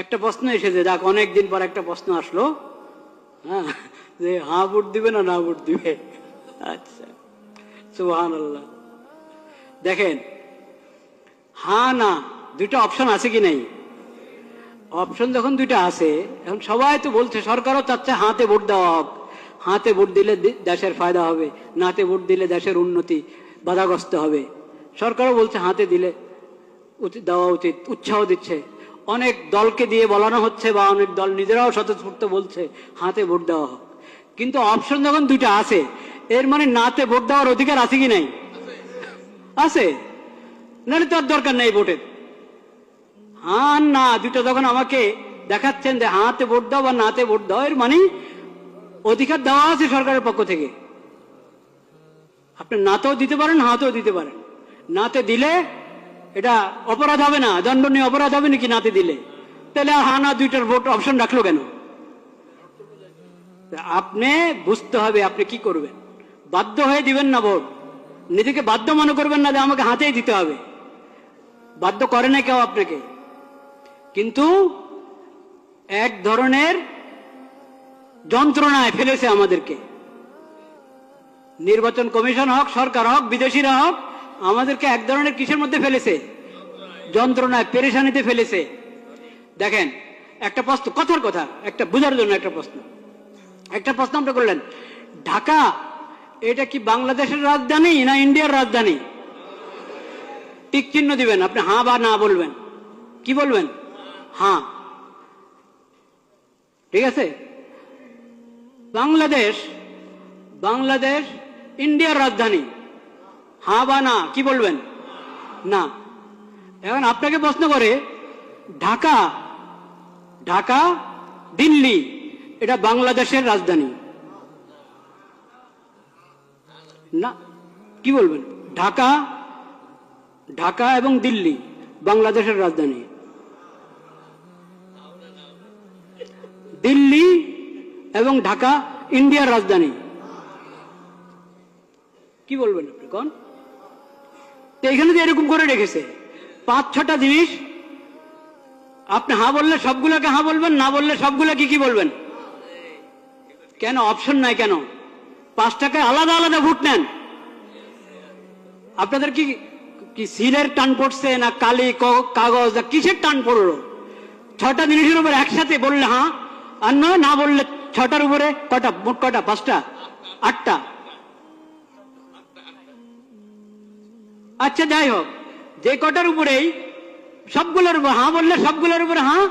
একটা প্রশ্ন এসেছে, যাক অনেকদিন পর একটা প্রশ্ন আসলো, হ্যাঁ, যে হ্যাঁ ভোট দিবে না ভোট দিবে। আচ্ছা, সুবহানাল্লাহ। দেখেন, হ্যাঁ না দুইটা অপশন আছে কি নাই? অপশন যখন দুইটা আছে, এখন সবাই তো বলছে, সরকারও চাচ্ছে হাতে ভোট দেওয়া হোক, হাতে ভোট দিলে দেশের ফায়দা হবে, নাতে ভোট দিলে দেশের উন্নতি বাধাগ্রস্ত হবে। সরকারও বলছে হাতে দিলে দেওয়া উচিত, উৎসাহ দিচ্ছে। অনেক দলকে দিয়ে বলানো হচ্ছে, বা অনেক দল নিজেরাও স্বতঃস্ফূর্ত বলছে হাতে ভোট দেওয়া হোক। কিন্তু অপশন যখন দুইটা আছে, এর মানে নাতে ভোট দেওয়ার অধিকার আছে কি নাই? আছে, নাহলে তো আর দরকার নেই ভোটের। হ্যাঁ না দুইটা যখন আমাকে দেখাচ্ছেন যে হাতে ভোট দাও বা নাতে ভোট দাও, এর মানে অধিকার দেওয়া আছে সরকারের পক্ষ থেকে। আপনি নাতেও দিতে পারেন, হাতেও দিতে পারেন। নাতে দিলে এটা অপরাধ হবে না, দণ্ডনীয় অপরাধ হবে নাকি নাতে দিলে? তাহলে হ্যাঁ না দুইটার ভোট অপশন রাখলো কেন? আপনি বুঝতে হবে আপনি কি করবেন। বাধ্য হয়ে দিবেন না ভোট, নিজেকে বাধ্য মনে করবেন না যে আমাকে হাতেই দিতে হবে। বাধ্য করে না কেউ আপনাকে, কিন্তু এক ধরনের যন্ত্রণায় ফেলেছে আমাদেরকে। নির্বাচন কমিশন হোক, সরকার হোক, বিদেশিরা হোক, আমাদেরকে এক ধরনের কিসের মধ্যে ফেলেছে? যন্ত্রণায়, পেরেশানিতে ফেলেছে। দেখেন, একটা প্রশ্ন, কথার কথা একটা বোঝার জন্য একটা প্রশ্ন আপনি করলেন, ঢাকা এটা কি বাংলাদেশের রাজধানী না ইন্ডিয়ার রাজধানী? টিক চিহ্ন দিবেন, আপনি হ্যাঁ বা না বলবেন। কি বলবেন? হ্যাঁ। ঠিক আছে, বাংলাদেশ ইন্ডিয়ার রাজধানী, হ্যাঁ বা না কি বলবেন? না। এখন আপনাকে প্রশ্ন করে, ঢাকা দিল্লি এটা বাংলাদেশের রাজধানী না, কি বলবেন? ঢাকা এবং দিল্লি বাংলাদেশের রাজধানী, দিল্লি এবং ঢাকা ইন্ডিয়ার রাজধানী। কি বলবেন আপনি কোন? তো এখানে যে এরকম করে রেখেছে 5-6টা জিনিস, আপনি হ্যাঁ বললে সবগুলোকে হ্যাঁ বলবেন, না বললে সবগুলোকে কি বলবেন? কেন অপশন নাই? কেন 5টাকে আলাদা আলাদা ভোট নেন? আপনাদের কি সিলের টান পড়ছে না কালি কাগজ না কিসের টান পড়লো? 6টা জিনিসের উপর একসাথে বললে হ্যাঁ, আর নয় না বললে 6টার উপরে কটা? মোট কটা? 5টা? 8টা? আচ্ছা যাই হোক, যে কটার উপরেই সবগুলোর উপর হ্যাঁ বললে সবগুলোর উপরে হ্যাঁ,